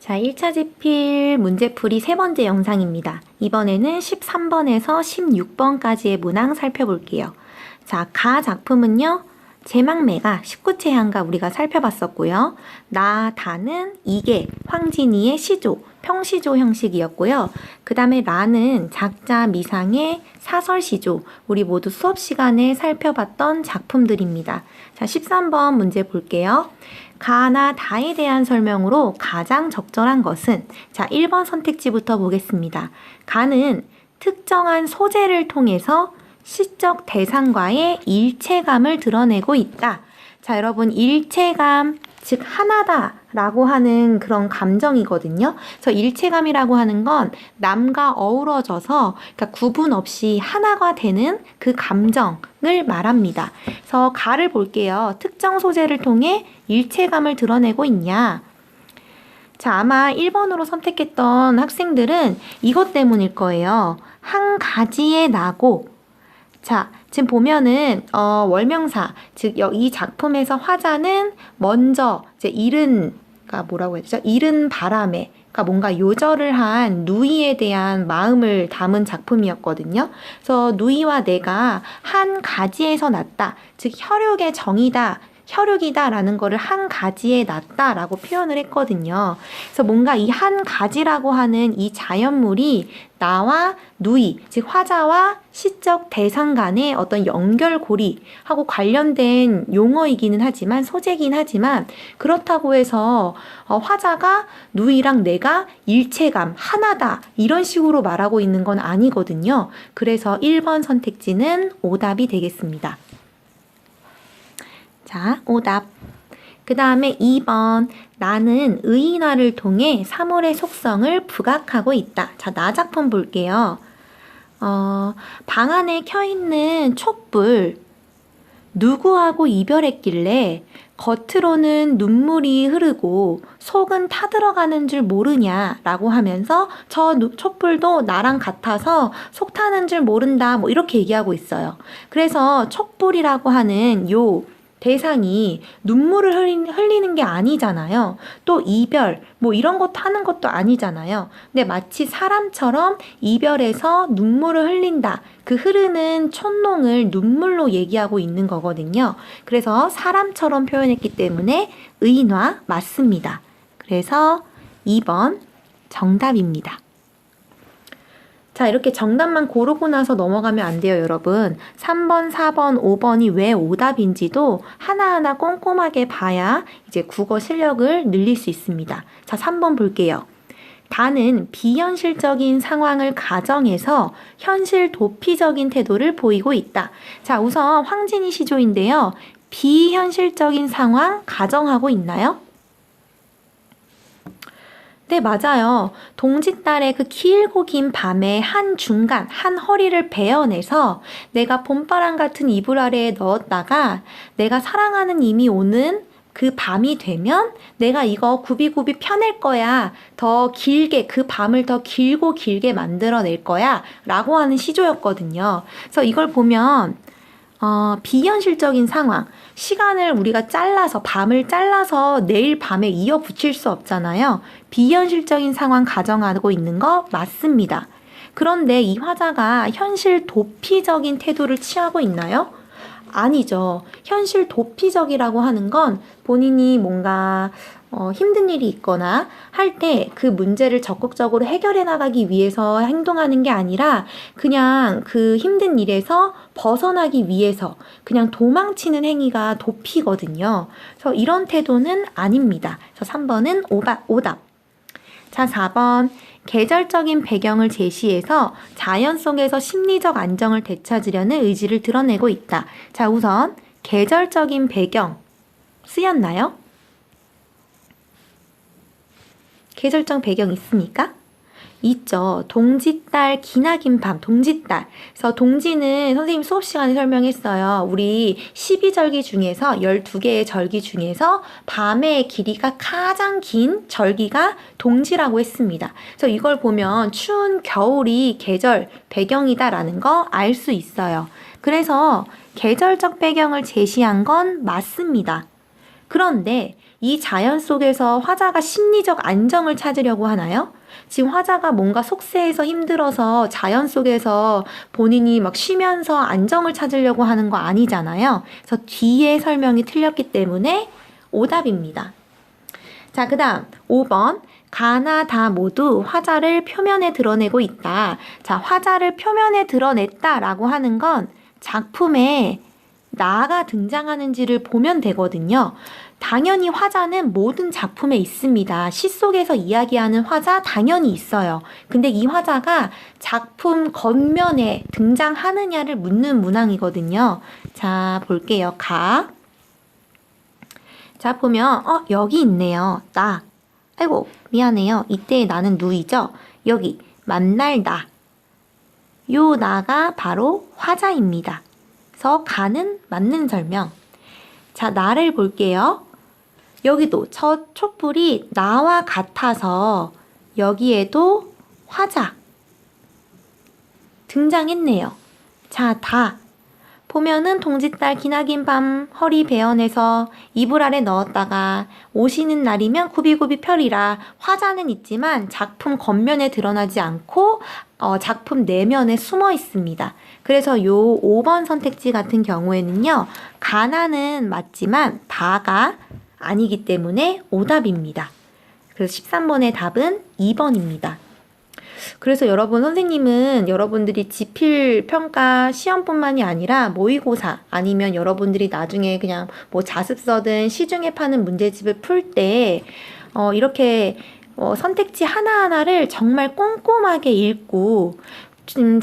자, 1차 지필 문제풀이 세 번째 영상입니다. 이번에는 13번에서 16번까지의 문항 살펴볼게요. 자, 가 작품은요. 제막매가 19채 한가 우리가 살펴봤었고요. 나, 다는 이게 황진이의 시조, 평시조 형식이었고요. 그 다음에 라는 작자, 미상의 사설시조, 우리 모두 수업 시간에 살펴봤던 작품들입니다. 자, 13번 문제 볼게요. 가나 다에 대한 설명으로 가장 적절한 것은, 자, 1번 선택지부터 보겠습니다. 가는 특정한 소재를 통해서 시적 대상과의 일체감을 드러내고 있다. 자, 여러분, 일체감, 즉 하나다 라고 하는 그런 감정이거든요. 그래서 일체감이라고 하는 건 남과 어우러져서, 그러니까 구분 없이 하나가 되는 그 감정을 말합니다. 그래서 가를 볼게요. 특정 소재를 통해 일체감을 드러내고 있냐. 자, 아마 1번으로 선택했던 학생들은 이것 때문일 거예요. 한 가지의 나고, 자, 지금 보면은 월명사, 즉 이 작품에서 화자는 먼저 이제 그러니까 뭐라고 해야 되죠? 이른 바람에, 그러니까 뭔가 요절을 한 누이에 대한 마음을 담은 작품이었거든요. 그래서 누이와 내가 한 가지에서 났다, 즉 혈육의 정이다, 혈육이다라는 거를 한 가지에 났다라고 표현을 했거든요. 그래서 뭔가 이 한 가지라고 하는 이 자연물이 나와 누이, 즉 화자와 시적 대상 간의 어떤 연결고리하고 관련된 용어이기는 하지만, 소재이긴 하지만, 그렇다고 해서 화자가 누이랑 내가 일체감, 하나다, 이런 식으로 말하고 있는 건 아니거든요. 그래서 1번 선택지는 오답이 되겠습니다. 자, 오답. 그 다음에 2번. 나는 의인화를 통해 사물의 속성을 부각하고 있다. 자, 나 작품 볼게요. 방 안에 켜있는 촛불. 누구하고 이별했길래 겉으로는 눈물이 흐르고 속은 타들어가는 줄 모르냐라고 하면서 저 촛불도 나랑 같아서 속 타는 줄 모른다, 뭐 이렇게 얘기하고 있어요. 그래서 촛불이라고 하는 요 대상이 눈물을 흘리는 게 아니잖아요. 또 이별, 뭐 이런 것도 하는 것도 아니잖아요. 근데 마치 사람처럼 이별해서 눈물을 흘린다. 그 흐르는 촛농을 눈물로 얘기하고 있는 거거든요. 그래서 사람처럼 표현했기 때문에 의인화 맞습니다. 그래서 2번 정답입니다. 자, 이렇게 정답만 고르고 나서 넘어가면 안 돼요, 여러분. 3번, 4번, 5번이 왜 오답인지도 하나하나 꼼꼼하게 봐야 이제 국어 실력을 늘릴 수 있습니다. 자, 3번 볼게요. 다는 비현실적인 상황을 가정해서 현실 도피적인 태도를 보이고 있다. 자, 우선 황진이 시조인데요. 비현실적인 상황 가정하고 있나요? 네, 맞아요. 동짓달의 그 길고 긴 밤에 한 중간, 한 허리를 베어내서 내가 봄바람 같은 이불 아래에 넣었다가 내가 사랑하는 이미 오는 그 밤이 되면 내가 이거 굽이굽이 펴낼 거야. 더 길게, 그 밤을 더 길고 길게 만들어낼 거야. 라고 하는 시조였거든요. 그래서 이걸 보면 비현실적인 상황, 시간을 우리가 잘라서, 밤을 잘라서 내일 밤에 이어 붙일 수 없잖아요. 비현실적인 상황 가정하고 있는 거 맞습니다. 그런데 이 화자가 현실 도피적인 태도를 취하고 있나요? 아니죠. 현실 도피적이라고 하는 건 본인이 뭔가 힘든 일이 있거나 할 때 그 문제를 적극적으로 해결해 나가기 위해서 행동하는 게 아니라 그냥 그 힘든 일에서 벗어나기 위해서 그냥 도망치는 행위가 도피거든요. 그래서 이런 태도는 아닙니다. 그래서 3번은 오답. 자, 4번. 계절적인 배경을 제시해서 자연 속에서 심리적 안정을 되찾으려는 의지를 드러내고 있다. 자, 우선 계절적인 배경 쓰였나요? 계절적 배경 있습니까? 있죠. 동짓달, 기나긴 밤, 동짓달. 그래서 동지는 선생님 수업 시간에 설명했어요. 우리 12절기 중에서 12개의 절기 중에서 밤의 길이가 가장 긴 절기가 동지라고 했습니다. 그래서 이걸 보면 추운 겨울이 계절 배경이다라는 거 알 수 있어요. 그래서 계절적 배경을 제시한 건 맞습니다. 그런데 이 자연 속에서 화자가 심리적 안정을 찾으려고 하나요? 지금 화자가 뭔가 속세에서 힘들어서 자연 속에서 본인이 막 쉬면서 안정을 찾으려고 하는 거 아니잖아요. 그래서 뒤에 설명이 틀렸기 때문에 오답입니다. 자, 그 다음 5번. 가나 다 모두 화자를 표면에 드러내고 있다. 자, 화자를 표면에 드러냈다 라고 하는 건 작품에 나가 등장하는지를 보면 되거든요. 당연히 화자는 모든 작품에 있습니다. 시 속에서 이야기하는 화자 당연히 있어요. 근데 이 화자가 작품 겉면에 등장하느냐를 묻는 문항이거든요. 자, 볼게요. 자, 보면 여기 있네요. 나. 아이고, 미안해요. 이때 나는 누이죠? 여기 만날 나. 요 나가 바로 화자입니다. 그래서 가는 맞는 설명. 자, 나를 볼게요. 여기도 저 촛불이 나와 같아서 여기에도 화자 등장했네요. 자, 다. 보면은 동짓달 기나긴 밤 허리 베어내서 이불 아래 넣었다가 오시는 날이면 굽이굽이 펴리라. 화자는 있지만 작품 겉면에 드러나지 않고 작품 내면에 숨어 있습니다. 그래서 요 5번 선택지 같은 경우에는요. 가나는 맞지만 다가 아니기 때문에 오답입니다. 그래서 13번의 답은 2번입니다. 그래서 여러분 선생님은 여러분들이 지필 평가 시험뿐만이 아니라 모의고사 아니면 여러분들이 나중에 그냥 뭐 자습서든 시중에 파는 문제집을 풀 때 이렇게 선택지 하나하나를 정말 꼼꼼하게 읽고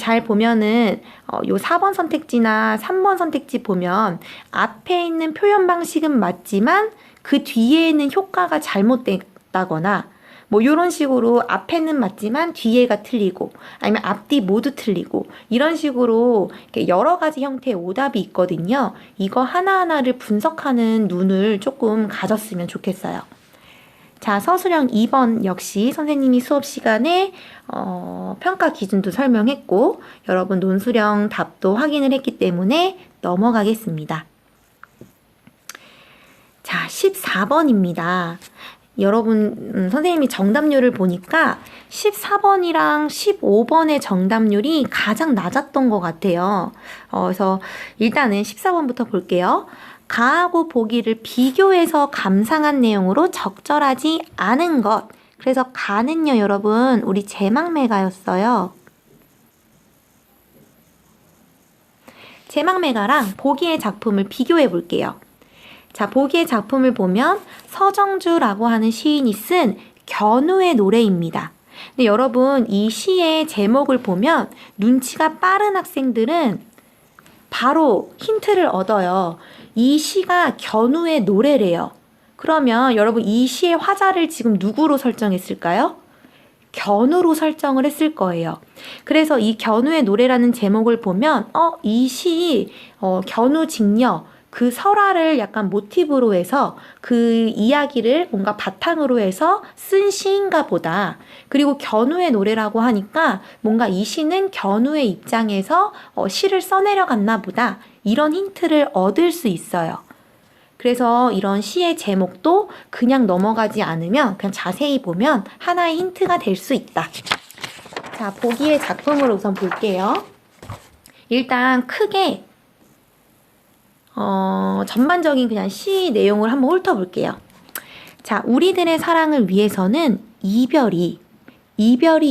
잘 보면은 요 4번 선택지나 3번 선택지 보면 앞에 있는 표현 방식은 맞지만 그 뒤에는 효과가 잘못됐다거나 뭐 이런 식으로 앞에는 맞지만 뒤에가 틀리고 아니면 앞뒤 모두 틀리고 이런 식으로 이렇게 여러 가지 형태의 오답이 있거든요. 이거 하나하나를 분석하는 눈을 조금 가졌으면 좋겠어요. 자, 서술형 2번 역시 선생님이 수업 시간에 평가 기준도 설명했고 여러분 논술형 답도 확인을 했기 때문에 넘어가겠습니다. 자, 14번입니다. 여러분 선생님이 정답률을 보니까 14번이랑 15번의 정답률이 가장 낮았던 것 같아요. 그래서 일단은 14번부터 볼게요. 가하고 보기를 비교해서 감상한 내용으로 적절하지 않은 것. 그래서 가는요 여러분 우리 제망매가였어요. 제망매가랑 보기의 작품을 비교해 볼게요. 자, 보기의 작품을 보면 서정주라고 하는 시인이 쓴 견우의 노래입니다. 근데 여러분 이 시의 제목을 보면 눈치가 빠른 학생들은 바로 힌트를 얻어요. 이 시가 견우의 노래래요. 그러면 여러분 이 시의 화자를 지금 누구로 설정했을까요? 견우로 설정을 했을 거예요. 그래서 이 견우의 노래라는 제목을 보면 이 시 견우 직녀 그 설화를 약간 모티브로 해서 그 이야기를 뭔가 바탕으로 해서 쓴 시인가 보다. 그리고 견우의 노래라고 하니까 뭔가 이 시는 견우의 입장에서 시를 써내려갔나 보다. 이런 힌트를 얻을 수 있어요. 그래서 이런 시의 제목도 그냥 넘어가지 않으면 그냥 자세히 보면 하나의 힌트가 될 수 있다. 자, 보기의 작품을 우선 볼게요. 일단 크게 전반적인 그냥 시 내용을 한번 훑어볼게요. 자, 우리들의 사랑을 위해서는 이별이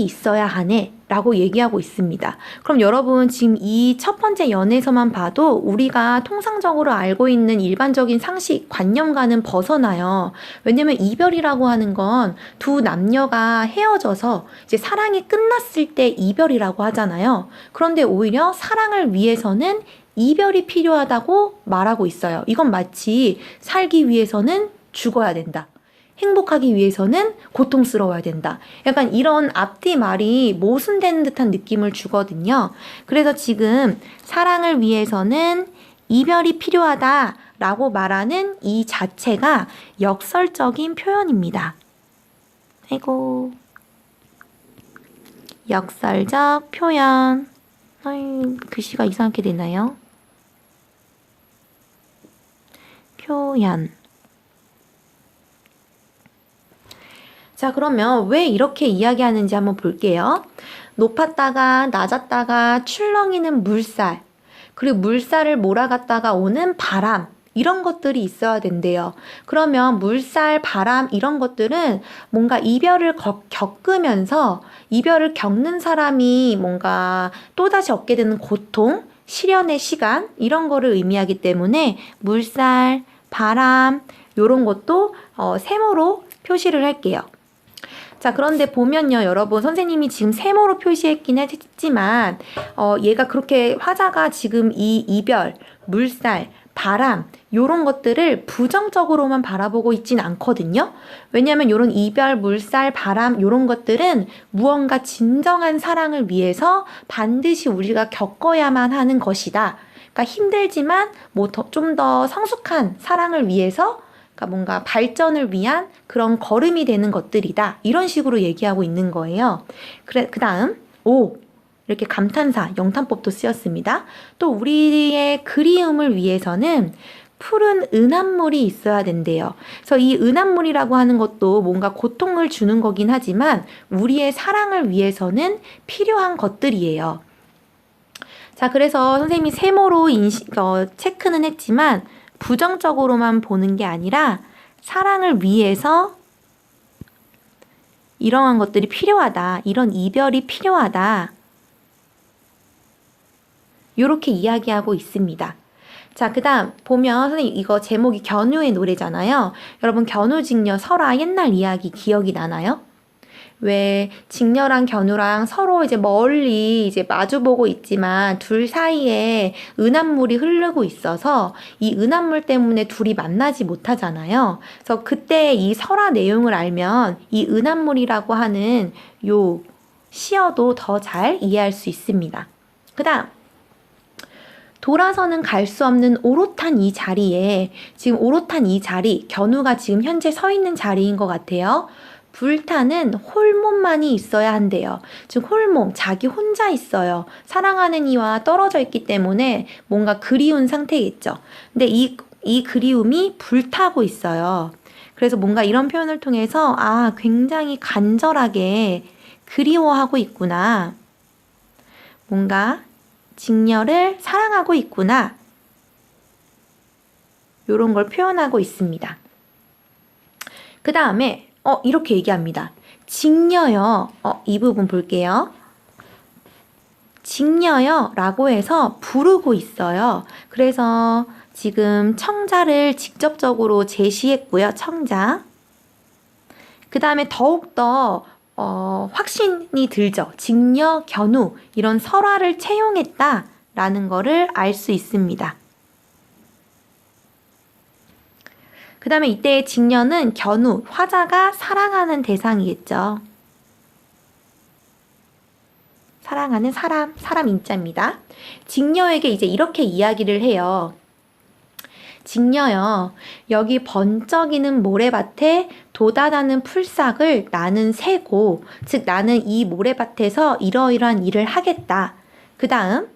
있어야 하네 라고 얘기하고 있습니다. 그럼 여러분 지금 이 첫 번째 연에서만 봐도 우리가 통상적으로 알고 있는 일반적인 상식, 관념과는 벗어나요. 왜냐면 이별이라고 하는 건 두 남녀가 헤어져서 이제 사랑이 끝났을 때 이별이라고 하잖아요. 그런데 오히려 사랑을 위해서는 이별이 필요하다고 말하고 있어요. 이건 마치 살기 위해서는 죽어야 된다. 행복하기 위해서는 고통스러워야 된다. 약간 이런 앞뒤 말이 모순되는 듯한 느낌을 주거든요. 그래서 지금 사랑을 위해서는 이별이 필요하다라고 말하는 이 자체가 역설적인 표현입니다. 아이고. 역설적 표현. 글씨가 이상하게 되나요? 표현. 자, 그러면 왜 이렇게 이야기하는지 한번 볼게요. 높았다가 낮았다가 출렁이는 물살, 그리고 물살을 몰아갔다가 오는 바람, 이런 것들이 있어야 된대요. 그러면 물살, 바람 이런 것들은 뭔가 이별을 겪으면서 이별을 겪는 사람이 뭔가 또다시 얻게 되는 고통, 시련의 시간 이런 거를 의미하기 때문에 물살, 바람 이런 것도 세모로 표시를 할게요. 자, 그런데 보면요, 여러분, 선생님이 지금 세모로 표시했긴 했지만 얘가 그렇게 화자가 지금 이 이별, 물살, 바람 요런 것들을 부정적으로만 바라보고 있진 않거든요. 왜냐하면 요런 이별, 물살, 바람 요런 것들은 무언가 진정한 사랑을 위해서 반드시 우리가 겪어야만 하는 것이다. 그러니까 힘들지만 뭐 좀 더 성숙한 사랑을 위해서, 그러니까 뭔가 발전을 위한 그런 걸음이 되는 것들이다. 이런 식으로 얘기하고 있는 거예요. 그래, 그 다음 오, 이렇게 감탄사, 영탄법도 쓰였습니다. 또 우리의 그리움을 위해서는 푸른 은합물이 있어야 된대요. 그래서 이 은합물이라고 하는 것도 뭔가 고통을 주는 거긴 하지만 우리의 사랑을 위해서는 필요한 것들이에요. 자, 그래서 선생님이 세모로 체크는 했지만 부정적으로만 보는 게 아니라 사랑을 위해서 이러한 것들이 필요하다. 이런 이별이 필요하다. 이렇게 이야기하고 있습니다. 자, 그 다음 보면 선생님 이거 제목이 견우의 노래잖아요. 여러분 견우직녀 설화 옛날 이야기 기억이 나나요? 왜 직녀랑 견우랑 서로 이제 멀리 이제 마주보고 있지만 둘 사이에 은합물이 흐르고 있어서 이 은합물 때문에 둘이 만나지 못하잖아요. 그래서 그때 이 설화 내용을 알면 이 은합물이라고 하는 요 시어도 더 잘 이해할 수 있습니다. 그 다음 돌아서는 갈 수 없는 오롯한 이 자리에, 지금 오롯한 이 자리, 견우가 지금 현재 서 있는 자리인 것 같아요. 불타는 홀몸만이 있어야 한대요. 즉 홀몸, 자기 혼자 있어요. 사랑하는 이와 떨어져 있기 때문에 뭔가 그리운 상태겠죠. 근데 이 그리움이 불타고 있어요. 그래서 뭔가 이런 표현을 통해서 아, 굉장히 간절하게 그리워하고 있구나. 뭔가 직녀를 사랑하고 있구나. 이런 걸 표현하고 있습니다. 그 다음에 이렇게 얘기합니다. 직녀여, 이 부분 볼게요. 직녀여 라고 해서 부르고 있어요. 그래서 지금 청자를 직접적으로 제시했고요. 청자. 그 다음에 더욱더 확신이 들죠. 직녀, 견우 이런 설화를 채용했다라는 거를 알 수 있습니다. 그 다음에 이때의 직녀는 견우, 화자가 사랑하는 대상이겠죠. 사랑하는 사람 인자입니다. 직녀에게 이제 이렇게 이야기를 해요. 직녀여, 여기 번쩍이는 모래밭에 돋아나는 풀싹을 나는 세고, 즉 나는 이 모래밭에서 이러이러한 일을 하겠다. 그 다음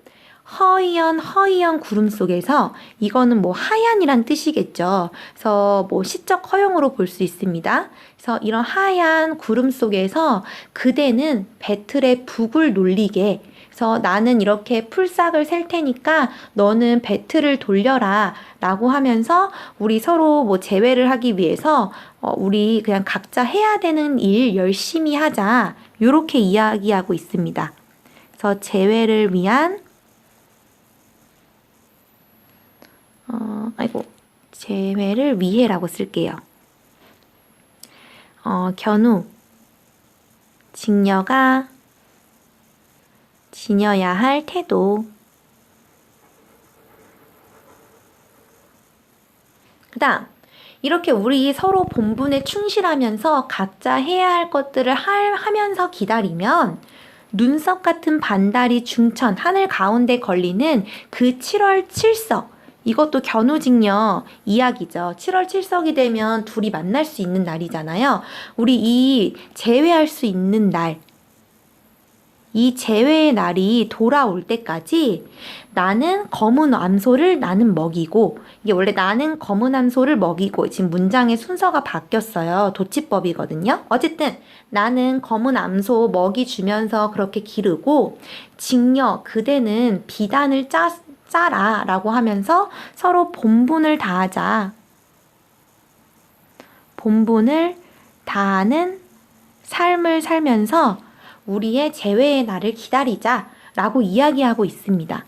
허이연 구름 속에서, 이거는 뭐 하얀이란 뜻이겠죠. 그래서 뭐 시적 허용으로 볼 수 있습니다. 그래서 이런 하얀 구름 속에서 그대는 배틀의 북을 놀리게, 그래서 나는 이렇게 풀싹을 셀 테니까 너는 배틀을 돌려라 라고 하면서 우리 서로 뭐 재회를 하기 위해서 우리 그냥 각자 해야 되는 일 열심히 하자, 요렇게 이야기하고 있습니다. 그래서 재회를 위한 재회를 위해라고 쓸게요. 견우, 직녀가 지녀야 할 태도. 그 다음 이렇게 우리 서로 본분에 충실하면서 각자 해야 할 것들을 하면서 기다리면 눈썹 같은 반달이 중천 하늘 가운데 걸리는 그 7월 7석, 이것도 견우직녀 이야기죠. 7월 7석이 되면 둘이 만날 수 있는 날이잖아요. 우리 이 재회할 수 있는 날, 이 재회의 날이 돌아올 때까지 나는 검은 암소를 나는 먹이고, 이게 원래 나는 검은 암소를 먹이고, 지금 문장의 순서가 바뀌었어요. 도치법이거든요. 어쨌든 나는 검은 암소 먹이 주면서 그렇게 기르고, 직녀 그대는 비단을 짜라 라고 하면서 서로 본분을 다하자. 본분을 다하는 삶을 살면서 우리의 재회의 날을 기다리자 라고 이야기하고 있습니다.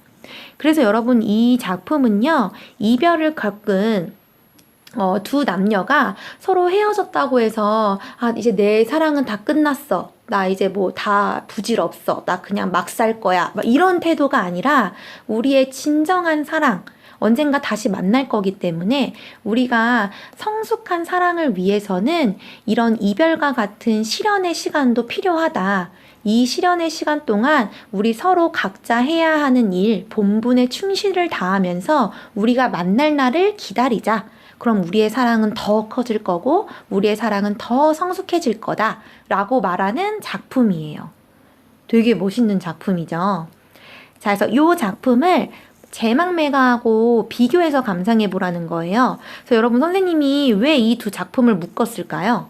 그래서 여러분, 이 작품은요, 이별을 겪은 두 남녀가 서로 헤어졌다고 해서 이제 내 사랑은 다 끝났어, 나 이제 뭐 다 부질없어, 나 그냥 막 살 거야, 막 이런 태도가 아니라 우리의 진정한 사랑, 언젠가 다시 만날 거기 때문에 우리가 성숙한 사랑을 위해서는 이런 이별과 같은 시련의 시간도 필요하다. 이 시련의 시간 동안 우리 서로 각자 해야 하는 일, 본분에 충실을 다하면서 우리가 만날 날을 기다리자. 그럼 우리의 사랑은 더 커질 거고 우리의 사랑은 더 성숙해질 거다 라고 말하는 작품이에요. 되게 멋있는 작품이죠. 자, 그래서 이 작품을 제망매가하고 비교해서 감상해 보라는 거예요. 그래서 여러분, 선생님이 왜 이 두 작품을 묶었을까요?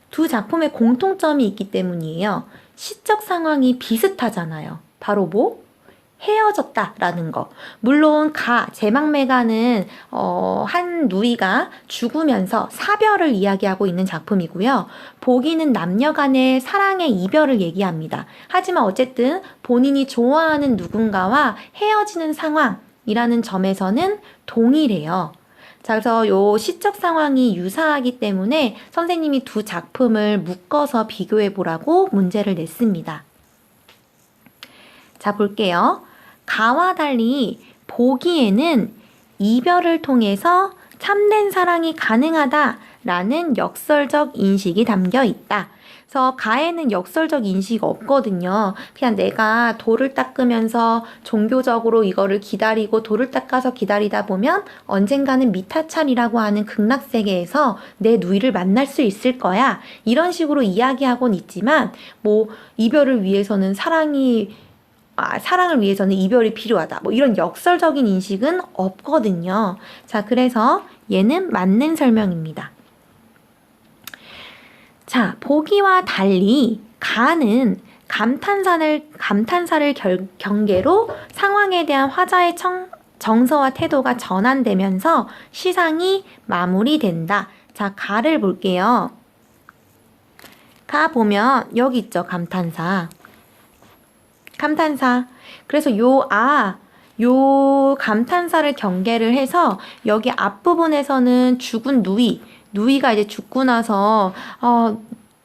두 작품의 공통점이 있기 때문이에요. 시적 상황이 비슷하잖아요. 바로 뭐? 헤어졌다라는 거. 물론 제망매가는 한 누이가 죽으면서 사별을 이야기하고 있는 작품이고요. 보기는 남녀 간의 사랑의 이별을 얘기합니다. 하지만 어쨌든 본인이 좋아하는 누군가와 헤어지는 상황이라는 점에서는 동일해요. 자, 그래서 요 시적 상황이 유사하기 때문에 선생님이 두 작품을 묶어서 비교해 보라고 문제를 냈습니다. 자, 볼게요. 가와 달리 보기에는 이별을 통해서 참된 사랑이 가능하다라는 역설적 인식이 담겨 있다. 그래서 가에는 역설적 인식이 없거든요. 그냥 내가 돌을 닦으면서 종교적으로 이거를 기다리고 돌을 닦아서 기다리다 보면 언젠가는 미타찬이라고 하는 극락세계에서 내 누이를 만날 수 있을 거야. 이런 식으로 이야기하곤 있지만 뭐 이별을 위해서는 사랑을 위해서는 이별이 필요하다. 뭐 이런 역설적인 인식은 없거든요. 자, 그래서 얘는 맞는 설명입니다. 자, 보기와 달리 가는 감탄사를 경계로 상황에 대한 화자의 정서와 태도가 전환되면서 시상이 마무리된다. 자, 가를 볼게요. 가 보면 여기 있죠. 감탄사. 그래서 요 감탄사를 경계를 해서 여기 앞부분에서는 죽은 누이가 이제 죽고 나서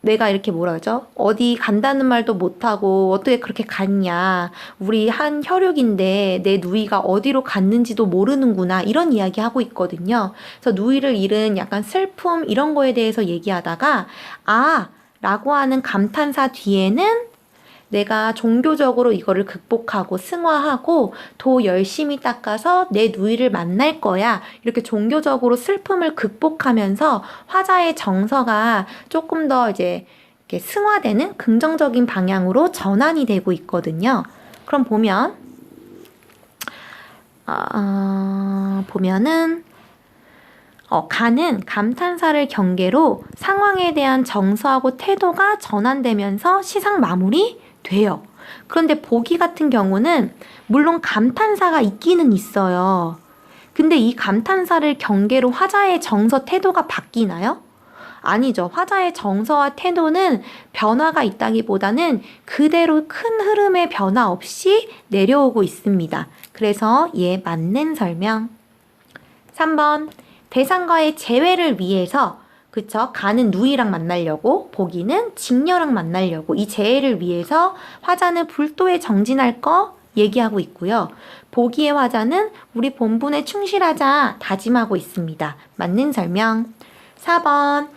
내가 이렇게 뭐라 그러죠? 어디 간다는 말도 못하고 어떻게 그렇게 갔냐. 우리 한 혈육인데 내 누이가 어디로 갔는지도 모르는구나. 이런 이야기 하고 있거든요. 그래서 누이를 잃은 약간 슬픔 이런 거에 대해서 얘기하다가 라고 하는 감탄사 뒤에는 내가 종교적으로 이거를 극복하고 승화하고 도 열심히 닦아서 내 누이를 만날 거야. 이렇게 종교적으로 슬픔을 극복하면서 화자의 정서가 조금 더 이제 이렇게 승화되는 긍정적인 방향으로 전환이 되고 있거든요. 그럼 보면은 가는 감탄사를 경계로 상황에 대한 정서하고 태도가 전환되면서 시상 마무리 돼요. 그런데 보기 같은 경우는 물론 감탄사가 있기는 있어요. 근데 이 감탄사를 경계로 화자의 정서 태도가 바뀌나요? 아니죠. 화자의 정서와 태도는 변화가 있다기보다는 그대로 큰 흐름의 변화 없이 내려오고 있습니다. 그래서 맞는 설명. 3번 대상과의 재회를 위해서 그쵸? 가는 누이랑 만나려고, 보기는 직녀랑 만나려고 이 재회를 위해서 화자는 불도에 정진할 거 얘기하고 있고요. 보기의 화자는 우리 본분에 충실하자 다짐하고 있습니다. 맞는 설명. 4번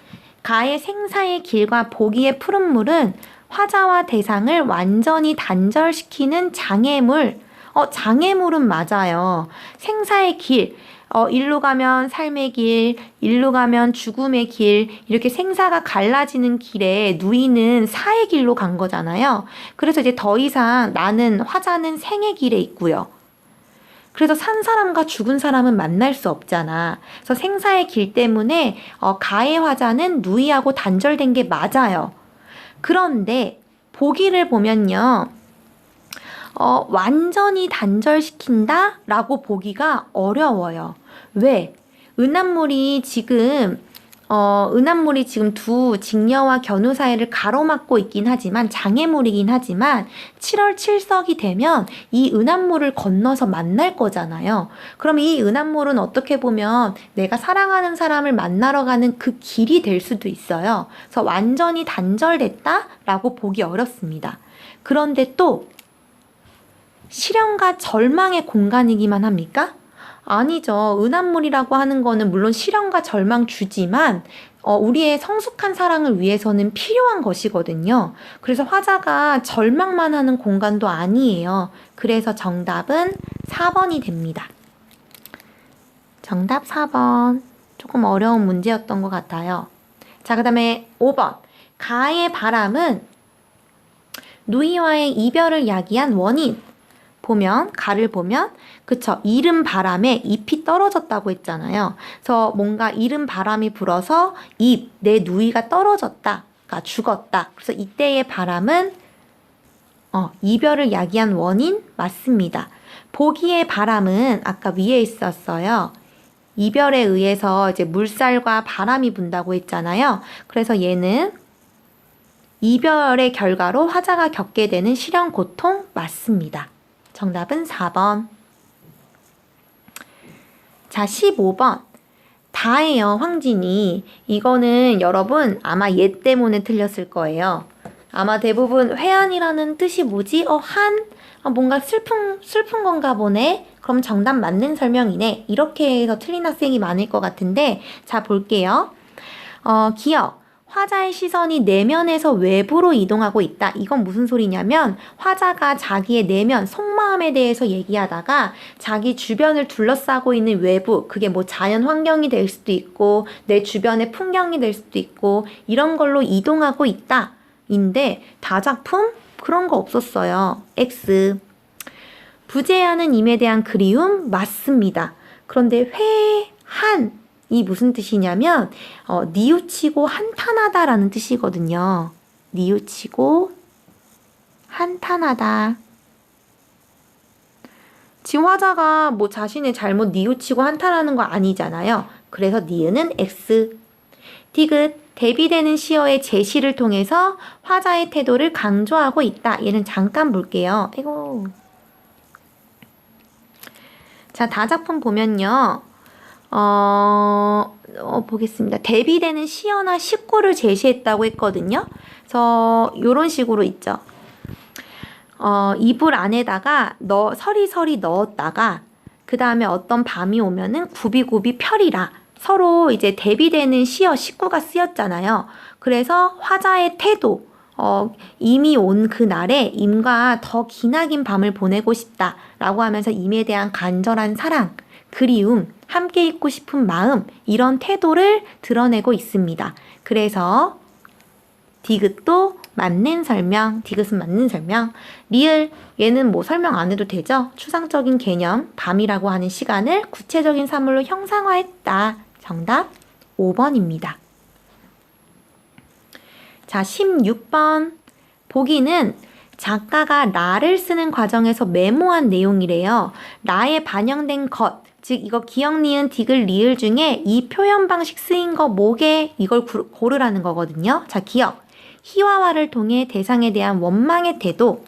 가의 생사의 길과 보기의 푸른 물은 화자와 대상을 완전히 단절시키는 장애물. 장애물은 맞아요. 생사의 길. 일로 가면 삶의 길, 일로 가면 죽음의 길, 이렇게 생사가 갈라지는 길에 누이는 사의 길로 간 거잖아요. 그래서 이제 더 이상 나는, 화자는 생의 길에 있고요. 그래서 산 사람과 죽은 사람은 만날 수 없잖아. 그래서 생사의 길 때문에 가의 화자는 누이하고 단절된 게 맞아요. 그런데 보기를 보면요. 완전히 단절시킨다? 라고 보기가 어려워요. 왜? 은합물이 지금 두 직녀와 견우 사이를 가로막고 있긴 하지만, 장애물이긴 하지만 7월 7석이 되면 이 은합물을 건너서 만날 거잖아요. 그럼 이 은합물은 어떻게 보면 내가 사랑하는 사람을 만나러 가는 그 길이 될 수도 있어요. 그래서 완전히 단절됐다라고 보기 어렵습니다. 그런데 또 시련과 절망의 공간이기만 합니까? 아니죠. 은합물이라고 하는 거는 물론 시련과 절망 주지만 우리의 성숙한 사랑을 위해서는 필요한 것이거든요. 그래서 화자가 절망만 하는 공간도 아니에요. 그래서 정답은 4번이 됩니다. 정답 4번. 조금 어려운 문제였던 것 같아요. 자, 그 다음에 5번. 가의 바람은 누이와의 이별을 야기한 원인. 가를 보면, 그쵸, 이른 바람에 잎이 떨어졌다고 했잖아요. 그래서 뭔가 이른 바람이 불어서 내 누이가 떨어졌다, 그러니까 죽었다. 그래서 이때의 바람은 이별을 야기한 원인 맞습니다. 보기의 바람은 아까 위에 있었어요. 이별에 의해서 이제 물살과 바람이 분다고 했잖아요. 그래서 얘는 이별의 결과로 화자가 겪게 되는 시련 고통 맞습니다. 정답은 4번. 자, 15번. 다예요, 황진이. 이거는 여러분 아마 얘 때문에 틀렸을 거예요. 아마 대부분 회한이라는 뜻이 뭐지? 뭔가 슬픈 건가 보네? 그럼 정답 맞는 설명이네. 이렇게 해서 틀린 학생이 많을 것 같은데, 자, 볼게요. 기억. 화자의 시선이 내면에서 외부로 이동하고 있다. 이건 무슨 소리냐면, 화자가 자기의 내면, 속마음에 대해서 얘기하다가 자기 주변을 둘러싸고 있는 외부, 그게 뭐 자연 환경이 될 수도 있고 내 주변의 풍경이 될 수도 있고 이런 걸로 이동하고 있다. 인데 다작품? 그런 거 없었어요. X. 부재하는 임에 대한 그리움? 맞습니다. 그런데 이 무슨 뜻이냐면 뉘우치고 한탄하다라는 뜻이거든요. 뉘우치고 한탄하다. 지금 화자가 뭐 자신의 잘못 뉘우치고 한탄하는 거 아니잖아요. 그래서 니은은 X. 디귿. 대비되는 시어의 제시를 통해서 화자의 태도를 강조하고 있다. 얘는 잠깐 볼게요. 자, 다작품 보면요. 보겠습니다. 대비되는 시어나 식구를 제시했다고 했거든요. 그래서 요런 식으로 있죠. 이불 안에다가 서리서리 넣었다가 그 다음에 어떤 밤이 오면은 굽이굽이 펴리라. 서로 이제 대비되는 시어 식구가 쓰였잖아요. 그래서 화자의 태도, 임이 온 그날에 임과 더 기나긴 밤을 보내고 싶다 라고 하면서 임에 대한 간절한 사랑, 그리움, 함께 있고 싶은 마음, 이런 태도를 드러내고 있습니다. 그래서 디귿도 맞는 설명, 디귿은 맞는 설명. 리을, 얘는 뭐 설명 안 해도 되죠? 추상적인 개념, 밤이라고 하는 시간을 구체적인 사물로 형상화했다. 정답 5번입니다. 자, 16번. 보기는 작가가 라를 쓰는 과정에서 메모한 내용이래요. 라에 반영된 것, 즉 이거 기역, 니은, 디귿, 리을 중에 이 표현 방식 쓰인 거 뭐게? 이걸 고르라는 거거든요. 자, 기역. 희화화를 통해 대상에 대한 원망의 태도.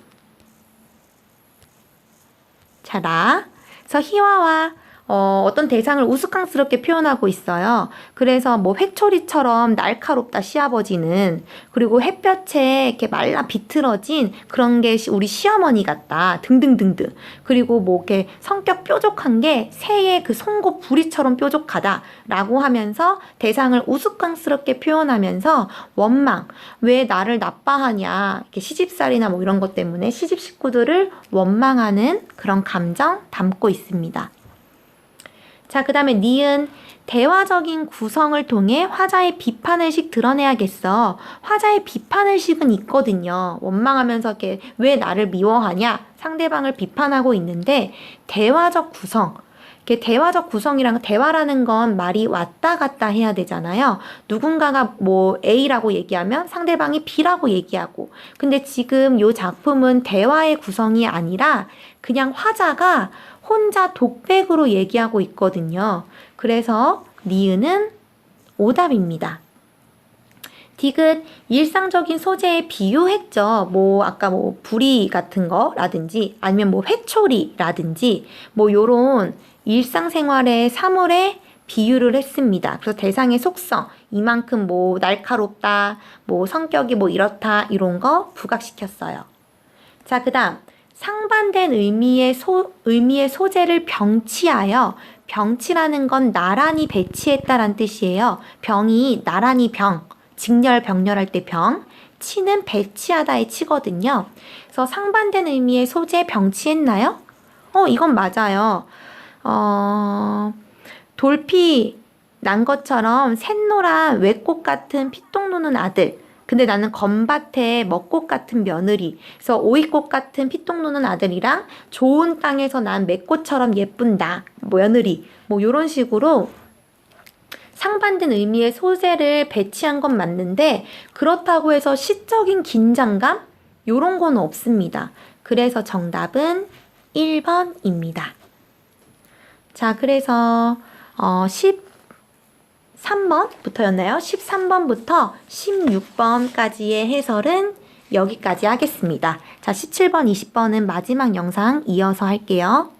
자, 라. 그래서 희화화. 어떤 대상을 우스꽝스럽게 표현하고 있어요. 그래서 뭐 회초리처럼 날카롭다, 시아버지는. 그리고 햇볕에 이렇게 말라 비틀어진 그런 게 우리 시어머니 같다, 등등등등. 그리고 뭐 이렇게 성격 뾰족한 게 새의 그 송곳 부리처럼 뾰족하다 라고 하면서 대상을 우스꽝스럽게 표현하면서 원망, 왜 나를 나빠하냐, 이렇게 시집살이나 뭐 이런 것 때문에 시집 식구들을 원망하는 그런 감정 담고 있습니다. 자, 그 다음에 니은 대화적인 구성을 통해 화자의 비판의식 드러내야겠어. 화자의 비판의식은 있거든요. 원망하면서 이렇게 왜 나를 미워하냐? 상대방을 비판하고 있는데 대화적 구성. 이렇게 대화적 구성이랑 대화라는 건 말이 왔다 갔다 해야 되잖아요. 누군가가 뭐 A라고 얘기하면 상대방이 B라고 얘기하고. 근데 지금 이 작품은 대화의 구성이 아니라 그냥 화자가 혼자 독백으로 얘기하고 있거든요. 그래서 니은은 오답입니다. 디귿 일상적인 소재에 비유했죠. 뭐 아까 뭐 부리 같은 거라든지 아니면 뭐 회초리라든지 뭐 요런 일상생활의 사물에 비유를 했습니다. 그래서 대상의 속성, 이만큼 뭐 날카롭다, 뭐 성격이 뭐 이렇다 이런 거 부각시켰어요. 자, 그 다음 상반된 의미의 소재를 병치하여, 병치라는 건 나란히 배치했다란 뜻이에요. 병이 나란히 병, 직렬 병렬할 때 병, 치는 배치하다의 치거든요. 그래서 상반된 의미의 소재 병치했나요? 이건 맞아요. 돌피 난 것처럼 샛노란 외꽃 같은 피똥 노는 아들. 근데 나는 검밭에 먹꽃 같은 며느리. 그래서 오이꽃 같은 피똥 노는 아들이랑 좋은 땅에서 난 매꽃처럼 예쁜 나, 며느리. 뭐 요런 식으로 상반된 의미의 소재를 배치한 건 맞는데 그렇다고 해서 시적인 긴장감? 요런 건 없습니다. 그래서 정답은 1번입니다. 자, 그래서 13번부터였나요? 13번부터 16번까지의 해설은 여기까지 하겠습니다. 자, 17번, 20번은 마지막 영상 이어서 할게요.